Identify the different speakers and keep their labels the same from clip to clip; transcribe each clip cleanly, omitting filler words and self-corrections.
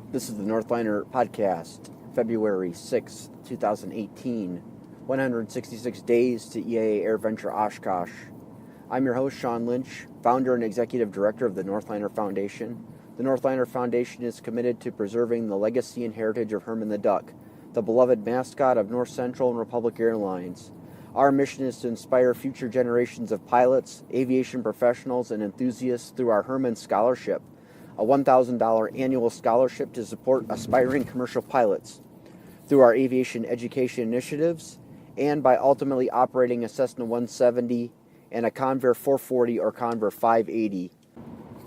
Speaker 1: This is the Northliner Podcast, February 6th, 2018. 166 days to EAA AirVenture Oshkosh. I'm your host, Sean Lynch, founder and executive director of the Northliner Foundation. The Northliner Foundation is committed to preserving the legacy and heritage of Herman the Duck, the beloved mascot of North Central and Republic Airlines. Our mission is to inspire future generations of pilots, aviation professionals, and enthusiasts through our Herman Scholarship, a $1,000 annual scholarship to support aspiring commercial pilots, through our aviation education initiatives, and by ultimately operating a Cessna 170 and a Convair 440 or Convair 580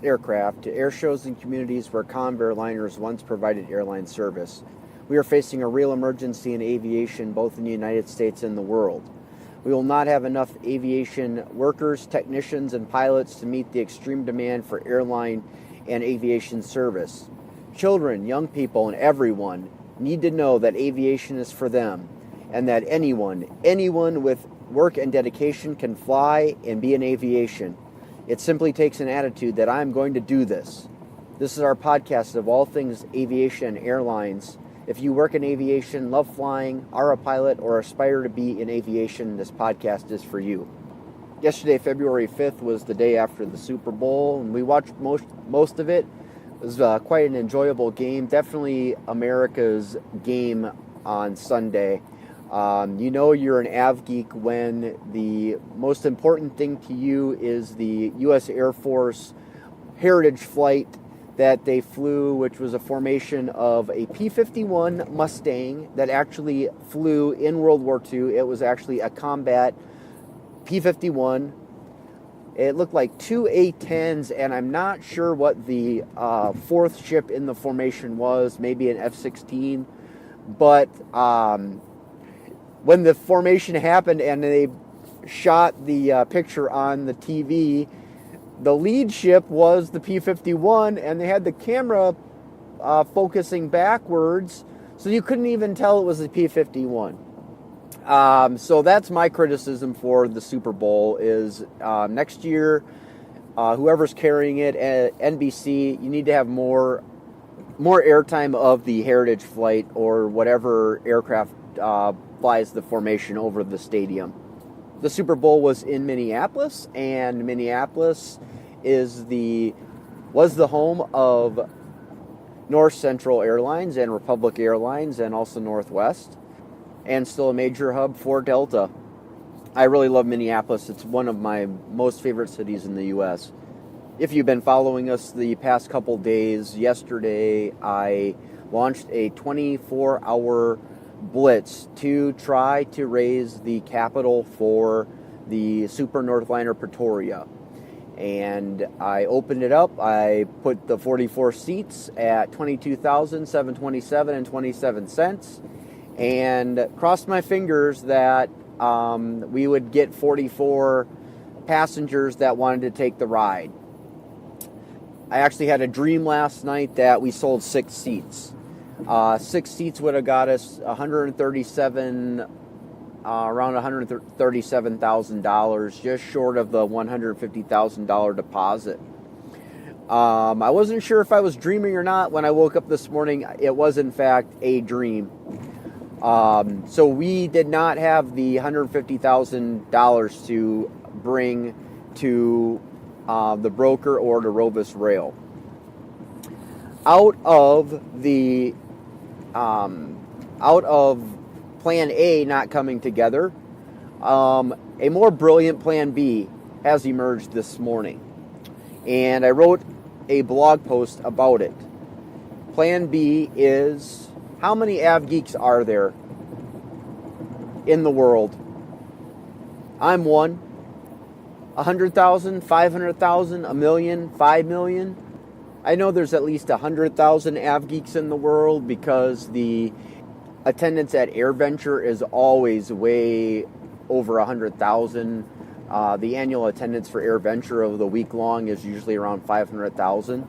Speaker 1: aircraft to air shows and communities where Convair liners once provided airline service. We are facing a real emergency in aviation both in the United States and the world. We will not have enough aviation workers, technicians, and pilots to meet the extreme demand for airline and aviation service. Children, young people, and everyone need to know that aviation is for them and that anyone with work and dedication can fly and be in aviation. It simply takes an attitude that I'm going to do this. This is our podcast of all things aviation and airlines. If you work in aviation, love flying, are a pilot, or aspire to be in aviation, this podcast is for you. Yesterday, February 5th, was the day after the Super Bowl, and we watched most of it. It was quite an enjoyable game. Definitely America's game on Sunday. You know you're an avgeek when the most important thing to you is the U.S. Air Force heritage flight that they flew, which was a formation of a P-51 Mustang that actually flew in World War II. It was actually a combat P-51. It looked like two A-10s, and I'm not sure what the fourth ship in the formation was, maybe an F-16. But when the formation happened and they shot the picture on the TV, the lead ship was the P-51, and they had the camera focusing backwards, so you couldn't even tell it was the P-51. So that's my criticism for the Super Bowl is next year, whoever's carrying it at NBC, you need to have more airtime of the heritage flight or whatever aircraft flies the formation over the stadium. The Super Bowl was in Minneapolis, and Minneapolis was the home of North Central Airlines and Republic Airlines and also Northwest, and still a major hub for Delta. I really love Minneapolis. It's one of my most favorite cities in the U.S. If you've been following us the past couple days, yesterday I launched a 24-hour blitz to try to raise the capital for the Super Northliner Pretoria. And I opened it up. I put the 44 seats at $22,727.27 and crossed my fingers that we would get 44 passengers that wanted to take the ride. I actually had a dream last night that we sold 6 seats. 6 seats would have got us around $137,000, just short of the $150,000 deposit. I wasn't sure if I was dreaming or not when I woke up this morning. It was, in fact, a dream. So we did not have the $150,000 to bring to the broker or to Rovis Rail. Out of Plan A not coming together, a more brilliant Plan B has emerged this morning, and I wrote a blog post about it. Plan B is, how many avgeeks are there in the world? I'm one. 100,000, 500,000, a million, 5 million. I know there's at least 100,000 avgeeks in the world because the attendance at AirVenture is always way over 100,000. The annual attendance for AirVenture over the week long is usually around 500,000.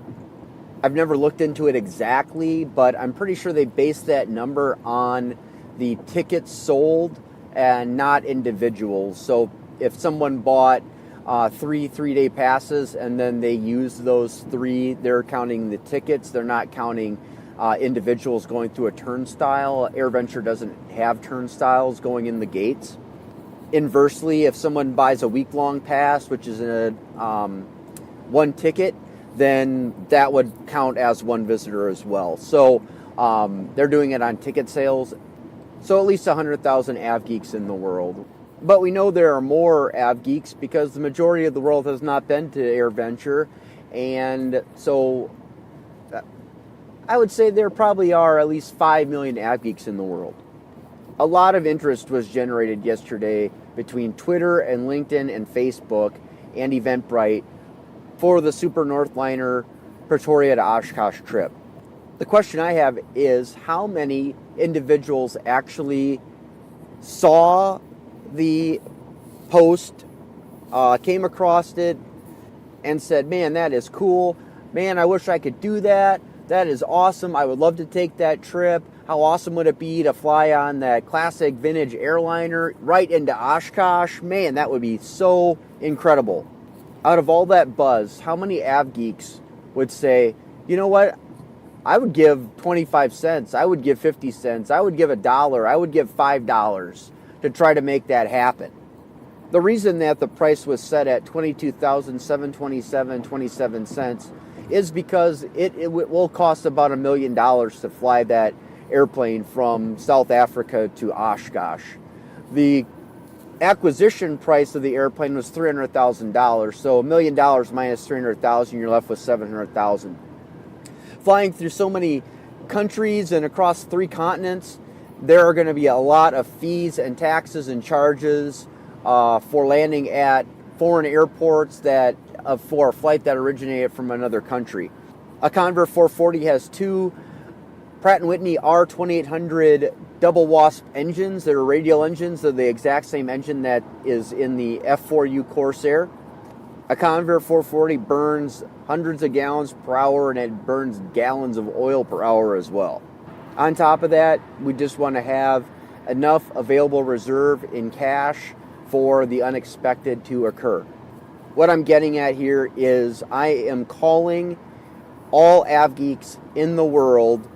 Speaker 1: I've never looked into it exactly, but I'm pretty sure they base that number on the tickets sold and not individuals. So if someone bought 3 3-day passes and then they use those 3, they're counting the tickets. They're not counting individuals going through a turnstile. AirVenture doesn't have turnstiles going in the gates. Inversely, if someone buys a week-long pass, which is a one ticket, then that would count as one visitor as well. So they're doing it on ticket sales. So at least 100,000 avgeeks in the world. But we know there are more avgeeks because the majority of the world has not been to AirVenture. And so I would say there probably are at least 5 million avgeeks in the world. A lot of interest was generated yesterday between Twitter and LinkedIn and Facebook and Eventbrite for the Super Northliner Pretoria to Oshkosh trip. The question I have is how many individuals actually saw the post, came across it, and said, man, that is cool. Man, I wish I could do that. That is awesome. I would love to take that trip. How awesome would it be to fly on that classic vintage airliner right into Oshkosh? Man, that would be so incredible. Out of all that buzz, how many avgeeks would say, you know what? I would give 25 cents. I would give 50 cents. I would give $1. I would give $5 to try to make that happen. The reason that the price was set at $22,727.27 is because it will cost about $1 million to fly that airplane from South Africa to Oshkosh. The acquisition price of the airplane was $300,000, so $1 million minus $300,000, you're left with $700,000. Flying through so many countries and across 3 continents, there are going to be a lot of fees and taxes and charges for landing at foreign airports that for a flight that originated from another country. A Convair 440 has 2 Pratt & Whitney R2800 double Wasp engines. They're radial engines. They're the exact same engine that is in the F4U Corsair. A Convair 440 burns hundreds of gallons per hour, and it burns gallons of oil per hour as well. On top of that, we just want to have enough available reserve in cash for the unexpected to occur. What I'm getting at here is I am calling all avgeeks in the world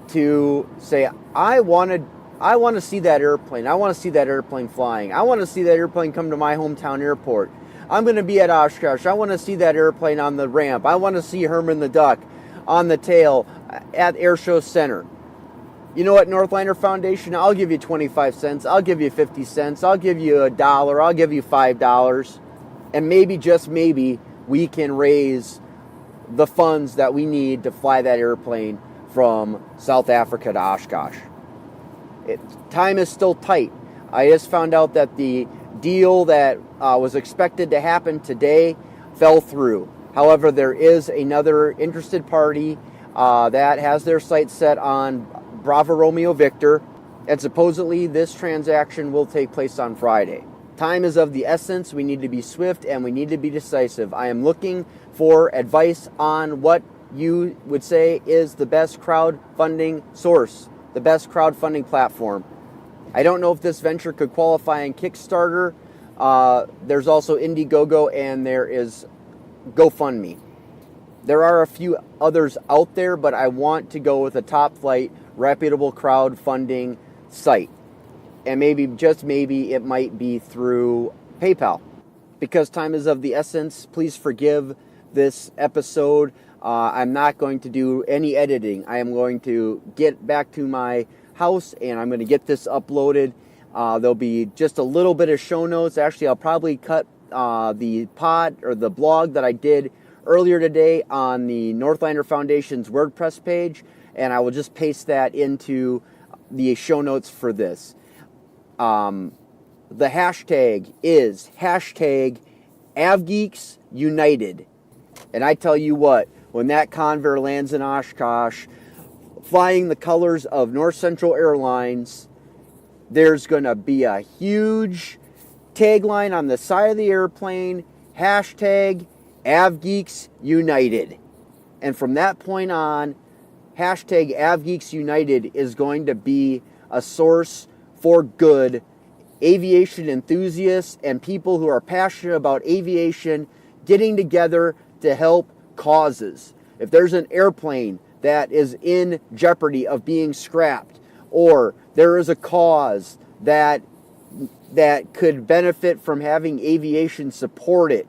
Speaker 1: to say, I want to see that airplane. I want to see that airplane flying. I want to see that airplane come to my hometown airport. I'm going to be at Oshkosh. I want to see that airplane on the ramp. I want to see Herman the Duck on the tail at Airshow Center. You know what, Northliner Foundation? I'll give you 25 cents. I'll give you 50 cents. I'll give you $1. I'll give you $5. And maybe, just maybe, we can raise the funds that we need to fly that airplane from South Africa to Oshkosh. Time is still tight. I just found out that the deal that was expected to happen today fell through. However, there is another interested party that has their sights set on Bravo Romeo Victor, and supposedly this transaction will take place on Friday. Time is of the essence. We need to be swift and we need to be decisive. I am looking for advice on what you would say is the best crowdfunding source, the best crowdfunding platform. I don't know if this venture could qualify in Kickstarter. There's also Indiegogo, and there is GoFundMe. There are a few others out there, but I want to go with a top flight, reputable crowdfunding site. And maybe, just maybe, it might be through PayPal. Because time is of the essence, please forgive this episode. I'm not going to do any editing. I am going to get back to my house and I'm going to get this uploaded. There'll be just a little bit of show notes. Actually, I'll probably cut the pod or the blog that I did earlier today on the Northliner Foundation's WordPress page, and I will just paste that into the show notes for this. The hashtag is #AvgeeksUnited. And I tell you what, when that Convair lands in Oshkosh, flying the colors of North Central Airlines, there's going to be a huge tagline on the side of the airplane, #AvgeeksUnited. And from that point on, #AvgeeksUnited is going to be a source for good aviation enthusiasts and people who are passionate about aviation getting together to help causes. If there's an airplane that is in jeopardy of being scrapped, or there is a cause that could benefit from having aviation support it,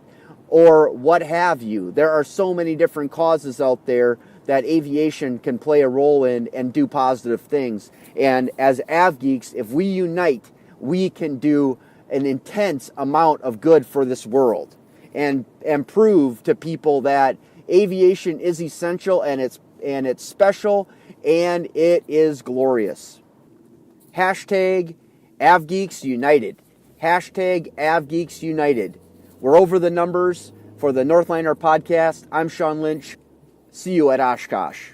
Speaker 1: or what have you. There are so many different causes out there that aviation can play a role in and do positive things. And as avgeeks, if we unite, we can do an intense amount of good for this world and prove to people that aviation is essential, and it's special, and it is glorious. Hashtag avgeeks united. Hashtag avgeeks united. We're over the numbers. For the Northliner podcast, I'm Sean Lynch. See you at Oshkosh.